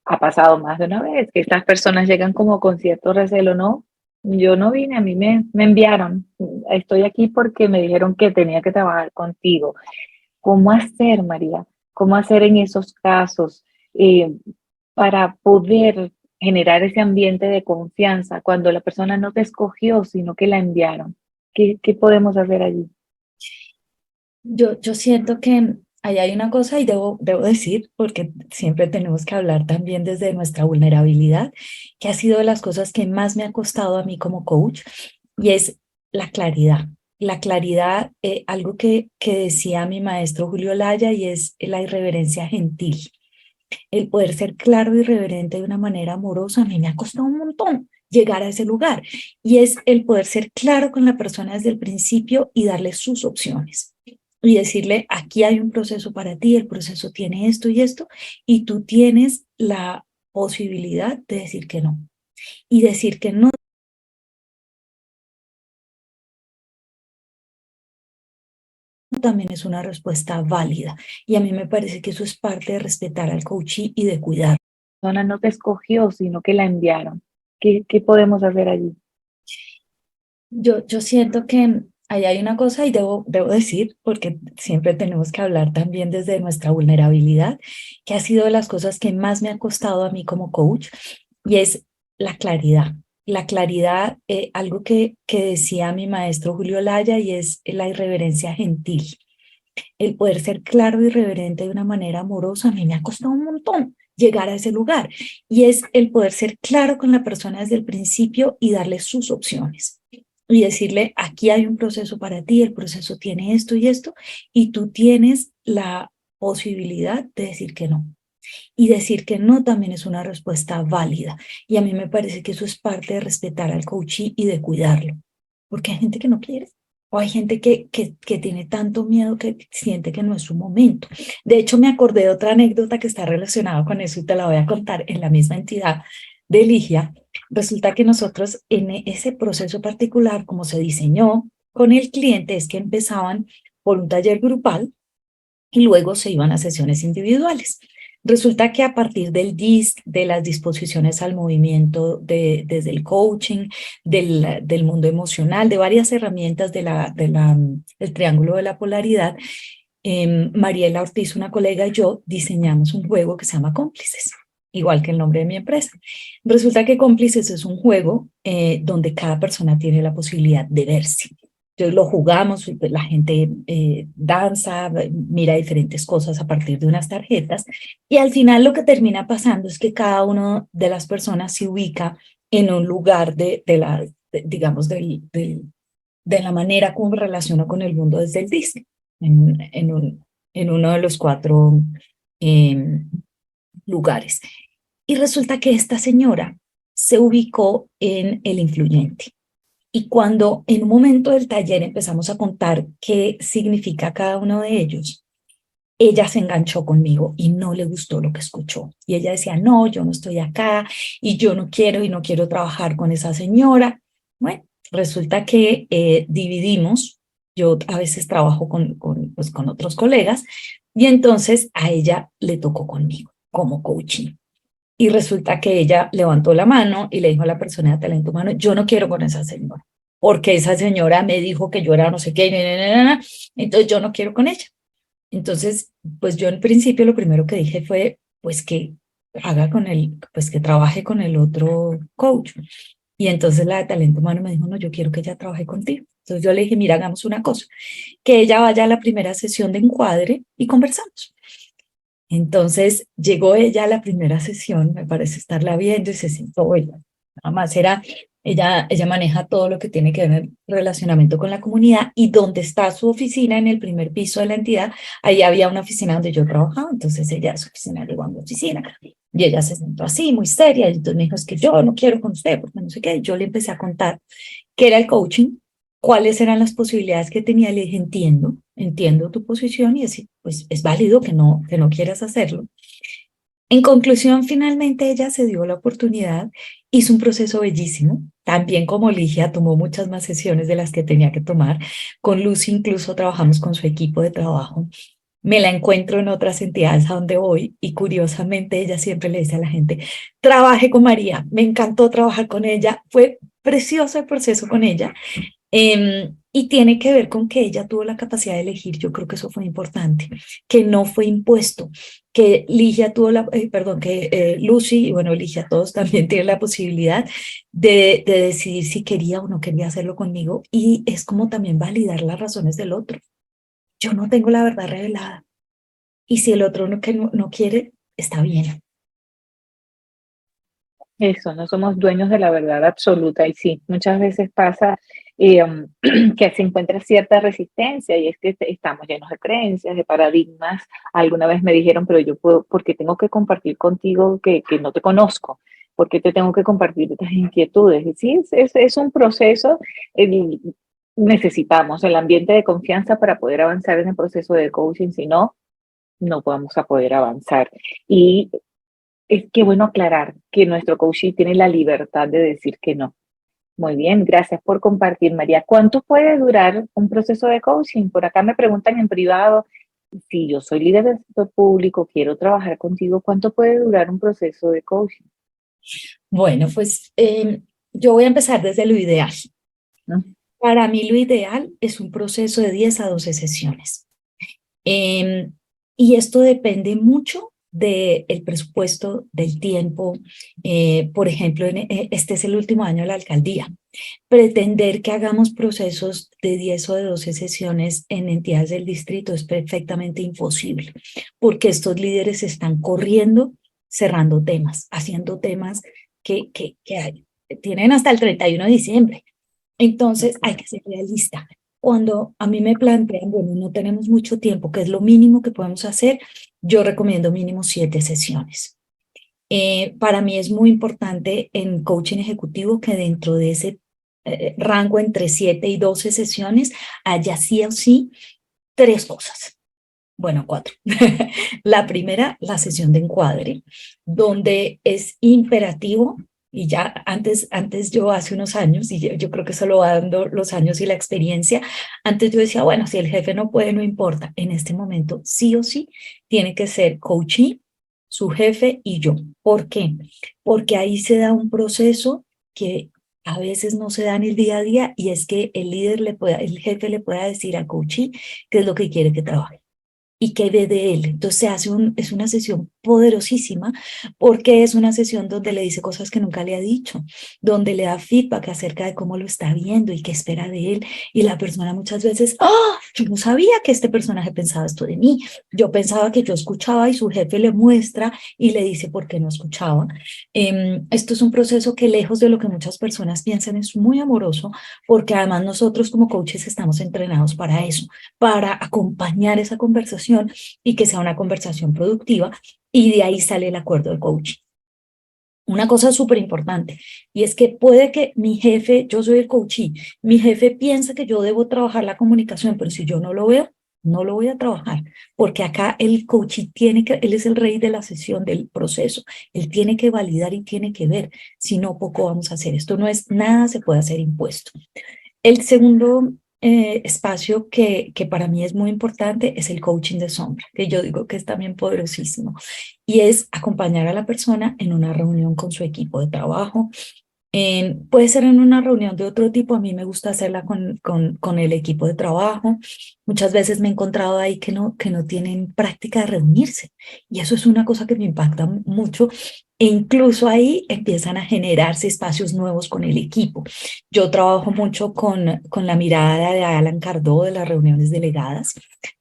Ha pasado más de una vez que estas personas llegan como con cierto recelo, no, yo no vine, a mí me enviaron, estoy aquí porque me dijeron que tenía que trabajar contigo. ¿Cómo hacer, María? ¿Cómo hacer en esos casos eh, para poder generar ese ambiente de confianza cuando la persona no te escogió, sino que la enviaron? ¿Qué podemos hacer allí? Yo siento que ahí hay una cosa y debo decir, porque siempre tenemos que hablar también desde nuestra vulnerabilidad, que ha sido de las cosas que más me ha costado a mí como coach, y es la claridad. La claridad, algo que decía mi maestro Julio Laya, y es la irreverencia gentil. El poder ser claro y irreverente de una manera amorosa, a mí me ha costado un montón llegar a ese lugar. Y es el poder ser claro con la persona desde el principio y darle sus opciones y decirle, aquí hay un proceso para ti, el proceso tiene esto y esto, y tú tienes la posibilidad de decir que no. Y decir que no también es una respuesta válida. Y a mí me parece que eso es parte de respetar al coachee y de cuidar. La persona no te escogió, sino que la enviaron. ¿Qué podemos hacer allí? Yo siento que ahí hay una cosa y debo decir, porque siempre tenemos que hablar también desde nuestra vulnerabilidad, que ha sido de las cosas que más me ha costado a mí como coach, y es la claridad. La claridad, algo que decía mi maestro Julio Laya, y es la irreverencia gentil. El poder ser claro y irreverente de una manera amorosa, a mí me ha costado un montón llegar a ese lugar. Y es el poder ser claro con la persona desde el principio y darle sus opciones y decirle, aquí hay un proceso para ti, el proceso tiene esto y esto, y tú tienes la posibilidad de decir que no. Y decir que no también es una respuesta válida. Y a mí me parece que eso es parte de respetar al coachee y de cuidarlo. Porque hay gente que no quiere. O hay gente que tiene tanto miedo que siente que no es su momento. De hecho, me acordé de otra anécdota que está relacionada con eso y te la voy a contar en la misma entidad de Ligia. Resulta que nosotros en ese proceso particular, como se diseñó con el cliente, es que empezaban por un taller grupal y luego se iban a sesiones individuales. Resulta que a partir del DISC, de las disposiciones al movimiento, desde el coaching, del mundo emocional, de varias herramientas del triángulo de la polaridad, Mariela Ortiz, una colega, y yo diseñamos un juego que se llama Cómplices, igual que el nombre de mi empresa. Resulta que Cómplices es un juego donde cada persona tiene la posibilidad de verse. Entonces lo jugamos, la gente danza, mira diferentes cosas a partir de unas tarjetas y al final lo que termina pasando es que cada una de las personas se ubica en un lugar digamos, de la manera como me relaciono con el mundo desde el disque, en uno de los cuatro eh, lugares. Y resulta que esta señora se ubicó en el influyente. Y cuando en un momento del taller empezamos a contar qué significa cada uno de ellos, ella se enganchó conmigo y no le gustó lo que escuchó. Y ella decía, no, yo no estoy acá y yo no quiero y no quiero trabajar con esa señora. Bueno, resulta que dividimos. Yo a veces trabajo pues, con otros colegas y entonces a ella le tocó conmigo como coaching. Y resulta que ella levantó la mano y le dijo a la persona de talento humano, yo no quiero con esa señora, porque esa señora me dijo que yo era no sé qué, entonces yo no quiero con ella. Entonces, pues yo en principio lo primero que dije fue, pues que pues que trabaje con el otro coach. Y entonces la de talento humano me dijo, no, yo quiero que ella trabaje contigo. Entonces yo le dije, mira, hagamos una cosa, que ella vaya a la primera sesión de encuadre y conversamos. Entonces llegó ella a la primera sesión, me parece estarla viendo y se sentó ella. Nada más ella maneja todo lo que tiene que ver el relacionamiento con la comunidad y donde está su oficina en el primer piso de la entidad, ahí había una oficina donde yo trabajaba, entonces ella a su oficina llegó a mi oficina y ella se sentó así, muy seria, y entonces me dijo, es que yo no quiero con usted, porque no sé qué, yo le empecé a contar qué era el coaching, cuáles eran las posibilidades que tenía, le dije, entiendo tu posición y así, pues es válido que no quieras hacerlo. En conclusión, finalmente ella se dio la oportunidad, hizo un proceso bellísimo, también como Ligia tomó muchas más sesiones de las que tenía que tomar, con Lucy incluso trabajamos con su equipo de trabajo, me la encuentro en otras entidades a donde voy y curiosamente ella siempre le dice a la gente, trabaje con María, me encantó trabajar con ella, fue precioso el proceso con ella. Y tiene que ver con que ella tuvo la capacidad de elegir, yo creo que eso fue importante, que no fue impuesto, que Ligia tuvo perdón, que Lucy, y bueno, Ligia, todos también tienen la posibilidad de decidir si quería o no quería hacerlo conmigo, y es como también validar las razones del otro. Yo no tengo la verdad revelada, y si el otro no quiere, está bien. Eso, no somos dueños de la verdad absoluta y sí, muchas veces pasa que se encuentra cierta resistencia y es que estamos llenos de creencias, de paradigmas. Alguna vez me dijeron, pero yo puedo, ¿por qué tengo que compartir contigo que no te conozco? ¿Por qué te tengo que compartir estas inquietudes? Y sí, es un proceso, eh, necesitamos el ambiente de confianza para poder avanzar en el proceso de coaching, si no, no vamos a poder avanzar. Y es que bueno aclarar que nuestro coaching tiene la libertad de decir que no. Muy bien, gracias por compartir, María. ¿Cuánto puede durar un proceso de coaching? Por acá me preguntan en privado, si yo soy líder del sector público, quiero trabajar contigo, ¿cuánto puede durar un proceso de coaching? Bueno, pues yo voy a empezar desde lo ideal. ¿No? Para mí lo ideal es un proceso de 10 a 12 sesiones. Y esto depende mucho del presupuesto, del tiempo. Por ejemplo, este es el último año de la alcaldía. Pretender que hagamos procesos de 10 o de 12 sesiones en entidades del distrito es perfectamente imposible, porque estos líderes están corriendo, cerrando temas, haciendo temas que tienen hasta el 31 de diciembre. Entonces hay que ser realista. Cuando a mí me plantean, bueno, no tenemos mucho tiempo, ¿qué es lo mínimo que podemos hacer? Yo recomiendo mínimo 7 sesiones. Para mí es muy importante en coaching ejecutivo que dentro de ese rango entre 7 y 12 sesiones haya sí o sí 3 cosas. Bueno, 4. La primera, la sesión de encuadre, donde es imperativo, y ya antes yo hace unos años, y yo creo que eso lo va dando los años y la experiencia, antes yo decía, bueno, si el jefe no puede, no importa. En este momento, sí o sí, tiene que ser coaching su jefe y yo. ¿Por qué? Porque ahí se da un proceso que a veces no se da en el día a día y es que el jefe le pueda decir al coachee qué es lo que quiere que trabaje y qué ve de él. Entonces es una sesión poderosísima porque es una sesión donde le dice cosas que nunca le ha dicho, donde le da feedback acerca de cómo lo está viendo y qué espera de él. Y la persona muchas veces, ¡ah! Yo no sabía que este personaje pensaba esto de mí. Yo pensaba que yo escuchaba y su jefe le muestra y le dice por qué no escuchaba. Esto es un proceso que lejos de lo que muchas personas piensan es muy amoroso porque además nosotros como coaches estamos entrenados para eso, para acompañar esa conversación y que sea una conversación productiva y de ahí sale el acuerdo de coaching. Una cosa súper importante y es que puede que mi jefe, yo soy el coachee, mi jefe piensa que yo debo trabajar la comunicación, pero si yo no lo veo, no lo voy a trabajar, porque acá el coachee él es el rey de la sesión, del proceso, él tiene que validar y tiene que ver, si no, poco vamos a hacer. Esto no es nada, se puede hacer impuesto. El segundo espacio que para mí es muy importante es el coaching de sombra, que yo digo que es también poderosísimo, y es acompañar a la persona en una reunión con su equipo de trabajo. Puede ser en una reunión de otro tipo, a mí me gusta hacerla con el equipo de trabajo. Muchas veces me he encontrado ahí que no tienen práctica de reunirse y eso es una cosa que me impacta mucho e incluso ahí empiezan a generarse espacios nuevos con el equipo. Yo trabajo mucho con la mirada de Alan Kardot de las reuniones delegadas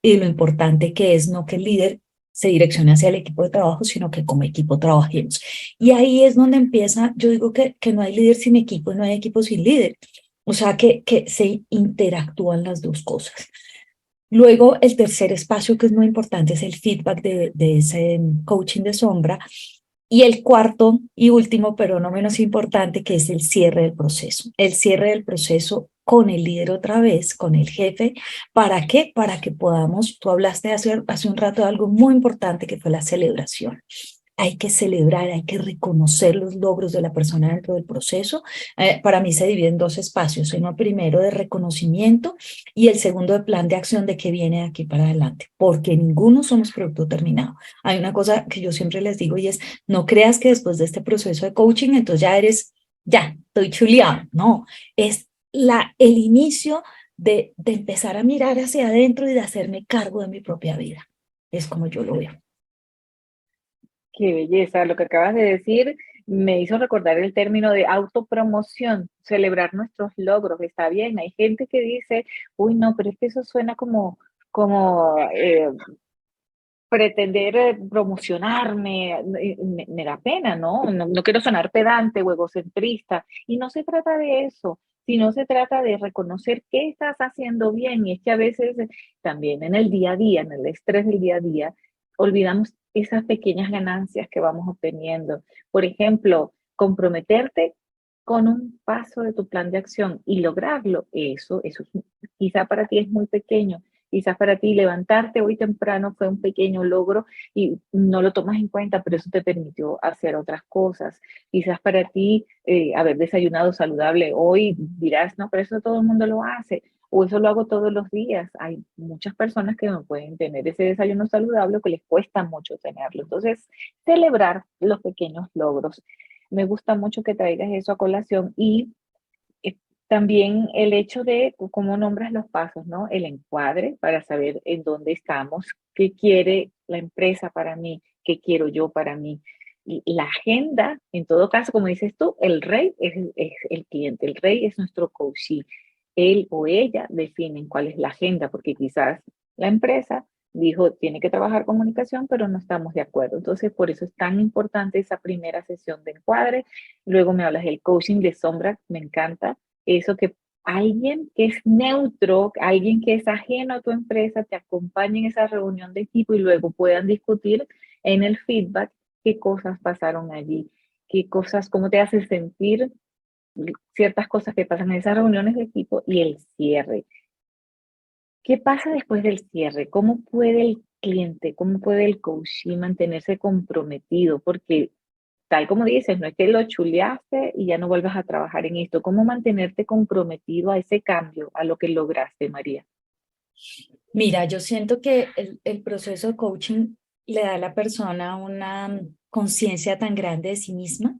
y lo importante que es no que el líder se direccione hacia el equipo de trabajo, sino que como equipo trabajemos. Y ahí es donde empieza, yo digo que no hay líder sin equipo y no hay equipo sin líder. O sea, que se interactúan las dos cosas. Luego, el tercer espacio que es muy importante es el feedback de ese coaching de sombra. Y el cuarto y último, pero no menos importante, que es el cierre del proceso. El cierre del proceso con el líder otra vez, con el jefe. ¿Para qué? Para que podamos, tú hablaste hace un rato de algo muy importante que fue la celebración. Hay que celebrar, hay que reconocer los logros de la persona dentro del proceso. Para mí se divide en dos espacios, uno primero de reconocimiento y el segundo de plan de acción de qué viene de aquí para adelante, porque ninguno somos producto terminado. Hay una cosa que yo siempre les digo y es, no creas que después de este proceso de coaching, entonces ya, estoy chuleado. No, es el inicio de empezar a mirar hacia adentro y de hacerme cargo de mi propia vida. Es como yo lo veo. Qué belleza, lo que acabas de decir me hizo recordar el término de autopromoción, celebrar nuestros logros, está bien. Hay gente que dice, uy, no, pero es que eso suena como pretender promocionarme, me da pena, ¿no? ¿no? quiero sonar pedante o egocentrista. Y no se trata de eso, sino se trata de reconocer qué estás haciendo bien. Y es que a veces también en el día a día, en el estrés del día a día, olvidamos esas pequeñas ganancias que vamos obteniendo. Por ejemplo, comprometerte con un paso de tu plan de acción y lograrlo, quizá para ti es muy pequeño. Quizás para ti levantarte hoy temprano fue un pequeño logro y no lo tomas en cuenta, pero eso te permitió hacer otras cosas. Quizás para ti haber desayunado saludable hoy dirás, no, pero eso todo el mundo lo hace. O eso lo hago todos los días. Hay muchas personas que no pueden tener ese desayuno saludable o que les cuesta mucho tenerlo. Entonces, celebrar los pequeños logros. Me gusta mucho que traigas eso a colación y también el hecho de cómo nombras los pasos, ¿no? El encuadre para saber en dónde estamos, qué quiere la empresa para mí, qué quiero yo para mí. Y la agenda, en todo caso, como dices tú, el rey es el cliente, el rey es nuestro coachee. Él o ella definen cuál es la agenda, porque quizás la empresa dijo, tiene que trabajar comunicación, pero no estamos de acuerdo. Entonces, por eso es tan importante esa primera sesión de encuadre. Luego me hablas del coaching de sombra, me encanta eso que alguien que es neutro, alguien que es ajeno a tu empresa, te acompañe en esa reunión de equipo y luego puedan discutir en el feedback qué cosas pasaron allí, qué cosas, cómo te hace sentir ciertas cosas que pasan en esas reuniones de equipo y el cierre. ¿Qué pasa después del cierre? ¿Cómo puede el cliente, cómo puede el coachee mantenerse comprometido? Porque tal como dices, no es que lo chuleaste y ya no vuelvas a trabajar en esto. ¿Cómo mantenerte comprometido a ese cambio, a lo que lograste, María? Mira, yo siento que el proceso de coaching le da a la persona una conciencia tan grande de sí misma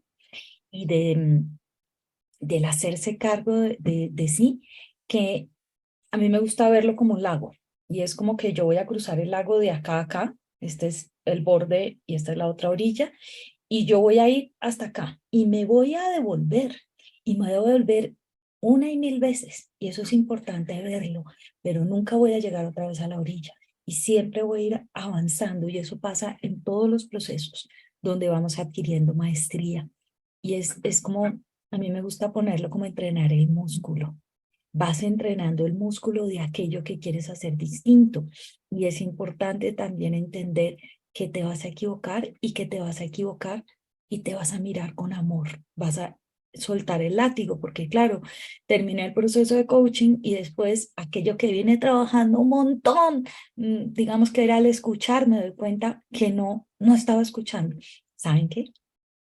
y del hacerse cargo de sí, que a mí me gusta verlo como un lago. Y es como que yo voy a cruzar el lago de acá a acá. Este es el borde y esta es la otra orilla. Y yo voy a ir hasta acá y me voy a devolver. Y me voy a devolver una y mil veces. Y eso es importante verlo. Pero nunca voy a llegar otra vez a la orilla. Y siempre voy a ir avanzando. Y eso pasa en todos los procesos donde vamos adquiriendo maestría. Y es como, a mí me gusta ponerlo como entrenar el músculo. Vas entrenando el músculo de aquello que quieres hacer distinto. Y es importante también entender que te vas a equivocar y que te vas a equivocar y te vas a mirar con amor. Vas a soltar el látigo, porque claro, terminé el proceso de coaching y después aquello que viene trabajando un montón, digamos que era al escuchar, me doy cuenta que no estaba escuchando. ¿Saben qué?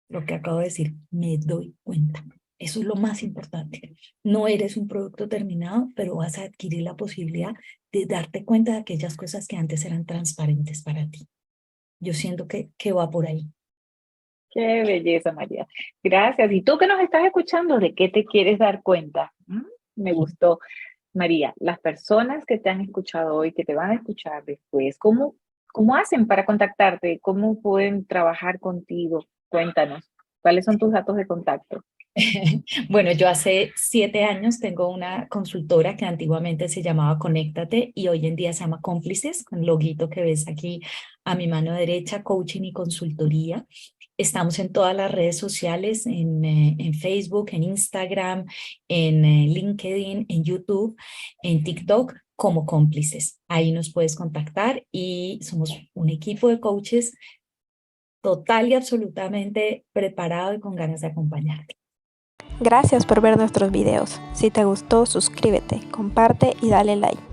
Lo que acabo de decir, me doy cuenta. Eso es lo más importante. No eres un producto terminado, pero vas a adquirir la posibilidad de darte cuenta de aquellas cosas que antes eran transparentes para ti. Yo siento que va por ahí. Qué belleza, María. Gracias. ¿Y tú que nos estás escuchando, de qué te quieres dar cuenta? Me gustó. María, las personas que te han escuchado hoy, que te van a escuchar después, ¿cómo hacen para contactarte? ¿Cómo pueden trabajar contigo? Cuéntanos, ¿cuáles son tus datos de contacto? Bueno, yo hace 7 años tengo una consultora que antiguamente se llamaba Conéctate y hoy en día se llama Cómplices, con el loguito que ves aquí a mi mano derecha, coaching y consultoría. Estamos en todas las redes sociales, en Facebook, en Instagram, en LinkedIn, en YouTube, en TikTok, como Cómplices. Ahí nos puedes contactar y somos un equipo de coaches total y absolutamente preparado y con ganas de acompañarte. Gracias por ver nuestros videos. Si te gustó, suscríbete, comparte y dale like.